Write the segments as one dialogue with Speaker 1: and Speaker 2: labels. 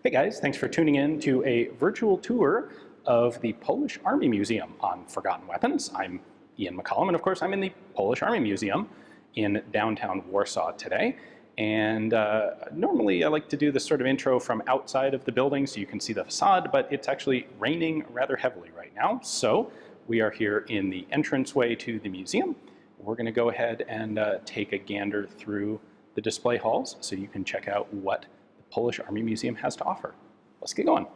Speaker 1: Hey guys, thanks for tuning in to a virtual tour of the Polish Army Museum on Forgotten Weapons. I'm Ian McCollum, and of course I'm in the Polish Army Museum in downtown Warsaw today. And normally I like to do this sort of intro from outside of the building so you can see the facade, but it's actually raining rather heavily right now. So we are here in the entranceway to the museum. We're going to go ahead and take a gander through the display halls so you can check out what the Polish Army Museum has to offer. Let's get going.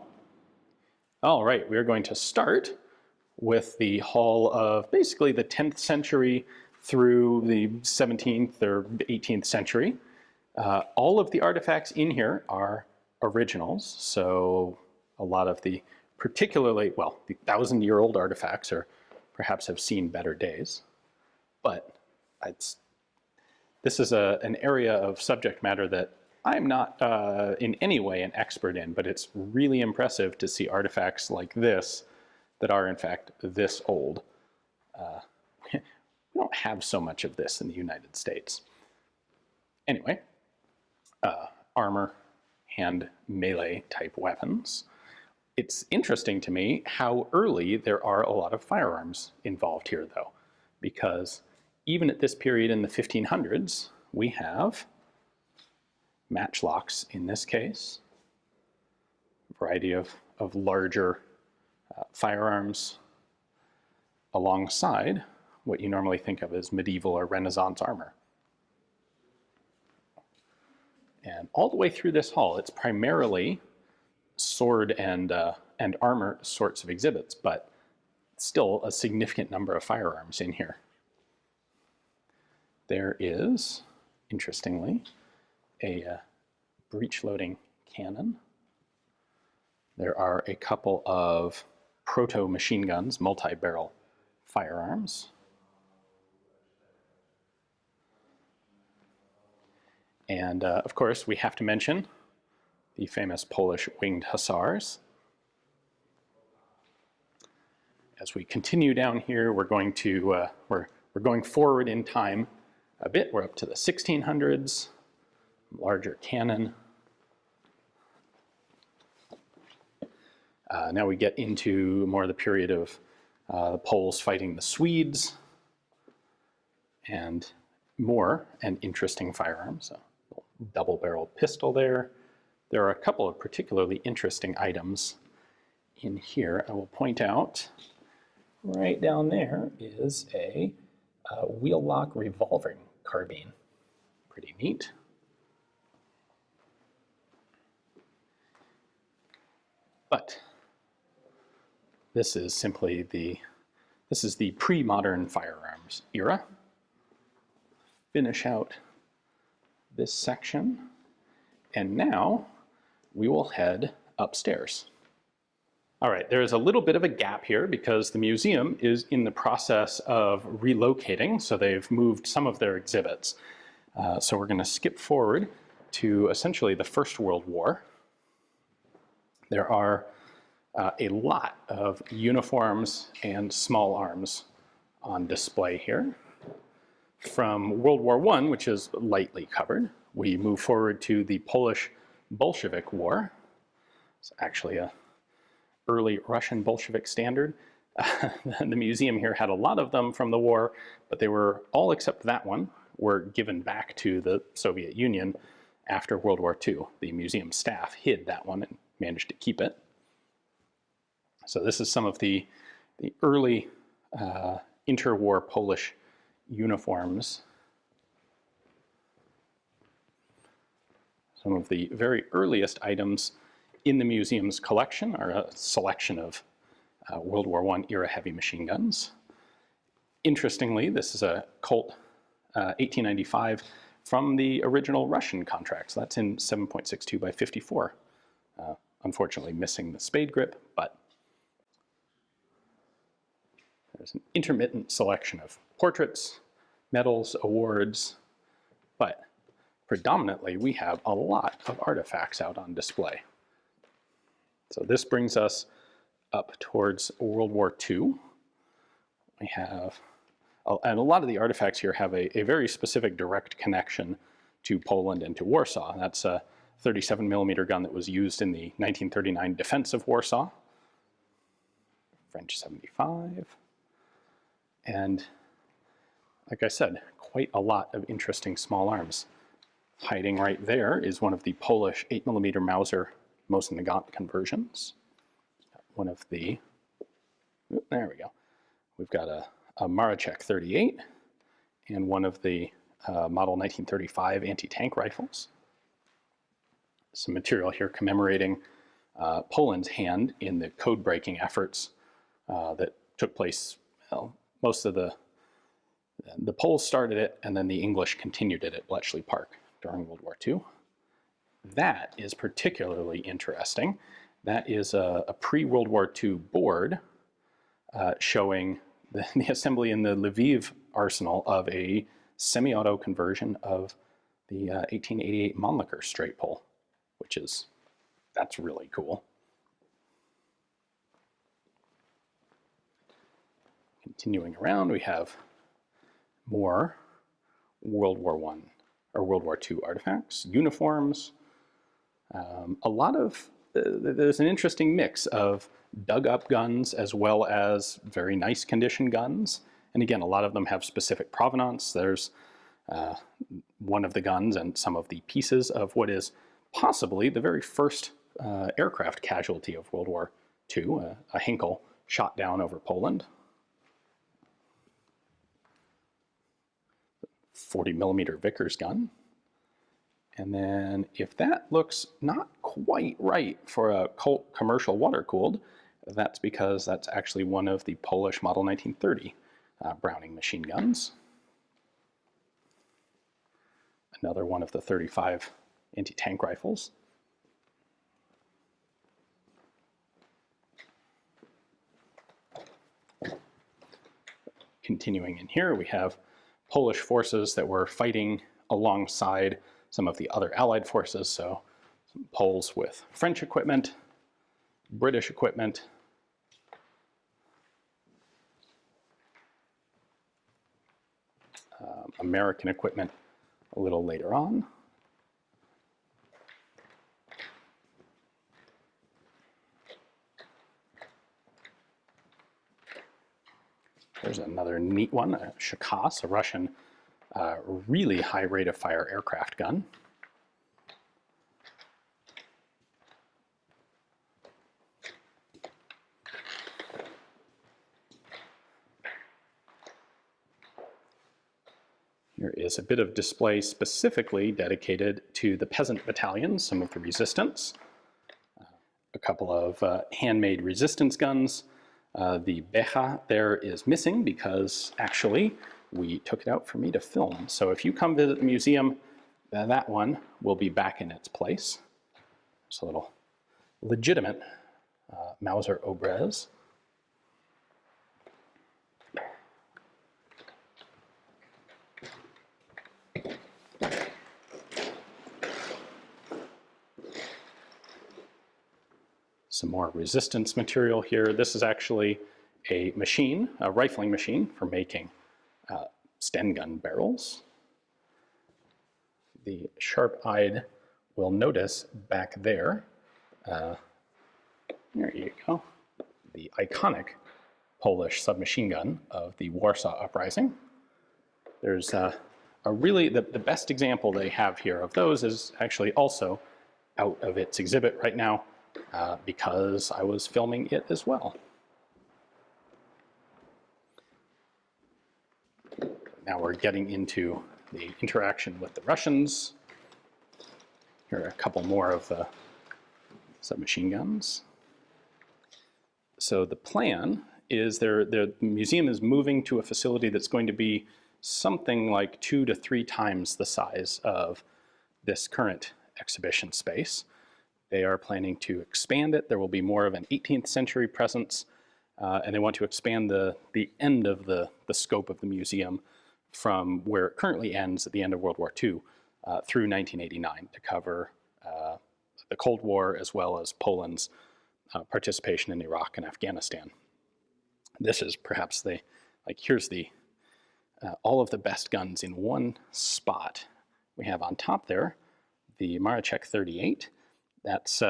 Speaker 1: All right, we're going to start with the hall of basically the 10th century through the 17th or 18th century. All of the artifacts in here are originals, so a lot of the particularly, well, the 1,000-year-old artifacts are perhaps have seen better days. But this is an area of subject matter that I'm not in any way an expert in, but it's really impressive to see artifacts like this that are in fact this old. We don't have so much of this in the United States. Anyway, armor and melee type weapons. It's interesting to me how early there are a lot of firearms involved here though, because even at this period in the 1500s, we have matchlocks in this case, a variety of larger firearms alongside what you normally think of as medieval or Renaissance armor. And all the way through this hall, it's primarily sword and armor sorts of exhibits, but still a significant number of firearms in here. There is, interestingly, a breech-loading cannon. There are a couple of proto-machine guns, multi-barrel firearms. And of course, we have to mention the famous Polish Winged Hussars. As we continue down here, we're going to we're going forward in time a bit. We're up to the 1600s, larger cannon. Now we get into more of the period of the Poles fighting the Swedes, and more and interesting firearms. A double-barreled pistol there. There are a couple of particularly interesting items in here. I will point out right down there is a wheel-lock revolving carbine. Pretty neat. But this is simply the pre-modern firearms era. Finish out this section, and now we will head upstairs. All right, there is a little bit of a gap here because the museum is in the process of relocating, so they've moved some of their exhibits. So we're going to skip forward to essentially the First World War. There are a lot of uniforms and small arms on display here. From World War I, which is lightly covered, we move forward to the Polish Bolshevik War. It's actually a early Russian Bolshevik standard. The museum here had a lot of them from the war, but they were all except that one were given back to the Soviet Union after World War II. The museum staff hid that one and managed to keep it. So this is some of the early interwar Polish uniforms. Some of the very earliest items in the museum's collection are a selection of World War I era heavy machine guns. Interestingly, this is a Colt 1895 from the original Russian contracts. That's in 7.62 by 54. Unfortunately missing the spade grip, but there's an intermittent selection of portraits, medals, awards, but predominantly we have a lot of artifacts out on display. So this brings us up towards World War II. We have, and a lot of the artifacts here have a very specific direct connection to Poland and to Warsaw. That's 37 millimeter gun that was used in the 1939 defense of Warsaw. French 75. And like I said, quite a lot of interesting small arms. Hiding right there is one of the Polish 8mm Mauser Mosin-Nagant conversions. One of the, there we go. We've got a Maracek 38 and one of the model 1935 anti-tank rifles. Some material here commemorating Poland's hand in the code-breaking efforts that took place. Well, most of the Poles started it, and then the English continued it at Bletchley Park during World War II. That is particularly interesting. That is a pre-World War II board showing the assembly in the Lviv arsenal of a semi-auto conversion of the 1888 Mannlicher straight pull, which is, that's really cool. Continuing around, we have more World War I or World War II artifacts, uniforms. A lot of, there's an interesting mix of dug up guns as well as very nice condition guns. And again, a lot of them have specific provenance. There's one of the guns and some of the pieces of what is possibly the very first aircraft casualty of World War II, a Hinkel shot down over Poland. 40mm Vickers gun. And then if that looks not quite right for a Colt commercial water-cooled, that's because that's actually one of the Polish Model 1930 Browning machine guns. Another one of the 35 anti-tank rifles. Continuing in here, we have Polish forces that were fighting alongside some of the other Allied forces, so some Poles with French equipment, British equipment, American equipment a little later on. There's another neat one, a Shakas, a Russian really high rate of fire aircraft gun. Here is a bit of display specifically dedicated to the peasant battalions, some of the resistance. A couple of handmade resistance guns. The Becha there is missing because actually we took it out for me to film. So if you come visit the museum, that one will be back in its place. It's a little legitimate Mauser Obrez. Some more resistance material here. This is actually a machine, a rifling machine for making Sten gun barrels. The sharp-eyed will notice back there, there you go, the iconic Polish submachine gun of the Warsaw Uprising. There's a really, the best example they have here of those is actually also out of its exhibit right now because I was filming it as well. Now we're getting into the interaction with the Russians. Here are a couple more of the submachine guns. So the plan is the museum is moving to a facility that's going to be something like 2 to 3 times the size of this current exhibition space. They are planning to expand it. There will be more of an 18th century presence, and they want to expand the end of the scope of the museum from where it currently ends at the end of World War II through 1989 to cover the Cold War as well as Poland's participation in Iraq and Afghanistan. This is perhaps the, here's the all of the best guns in one spot. We have on top there the Marachek 38. That's,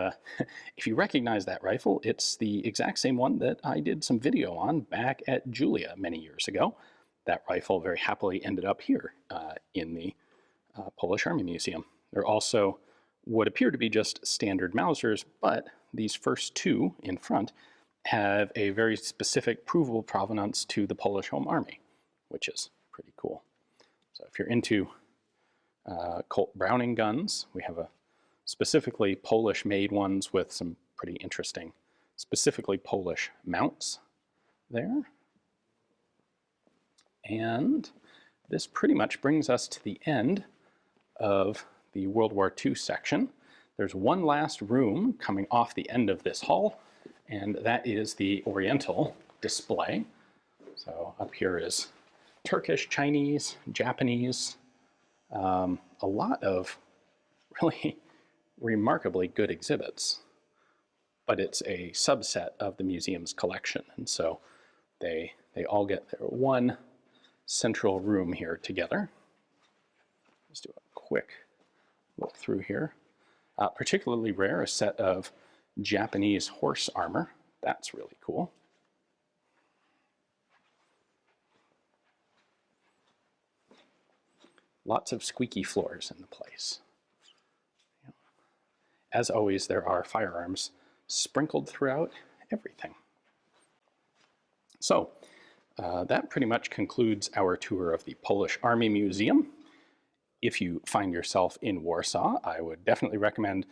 Speaker 1: if you recognize that rifle, it's the exact same one that I did some video on back at Julia many years ago. That rifle very happily ended up here in the Polish Army Museum. There also would appear to be just standard Mausers, but these first two in front have a very specific provable provenance to the Polish Home Army, which is pretty cool. So if you're into Colt Browning guns, we have a specifically Polish-made ones with some pretty interesting, specifically Polish mounts there. And this pretty much brings us to the end of the World War II section. There's one last room coming off the end of this hall, and that is the Oriental display. So up here is Turkish, Chinese, Japanese, a lot of really remarkably good exhibits, but it's a subset of the museum's collection, and so they all get their one central room here together. Let's do a quick look through here. Particularly rare, a set of Japanese horse armor. That's really cool. Lots of squeaky floors in the place. As always, there are firearms sprinkled throughout everything. So that pretty much concludes our tour of the Polish Army Museum. If you find yourself in Warsaw, I would definitely recommend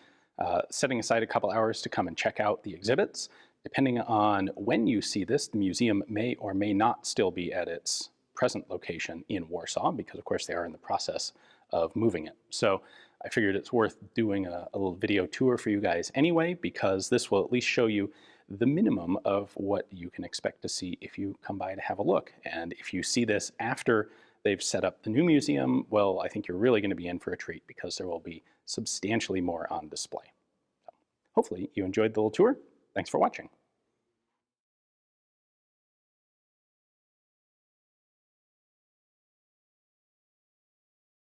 Speaker 1: setting aside a couple hours to come and check out the exhibits. Depending on when you see this, the museum may or may not still be at its present location in Warsaw, because of course they are in the process of moving it. So I figured it's worth doing a little video tour for you guys anyway, because this will at least show you the minimum of what you can expect to see if you come by to have a look. And if you see this after they've set up the new museum, well, I think you're really going to be in for a treat, because there will be substantially more on display. So hopefully you enjoyed the little tour. Thanks for watching.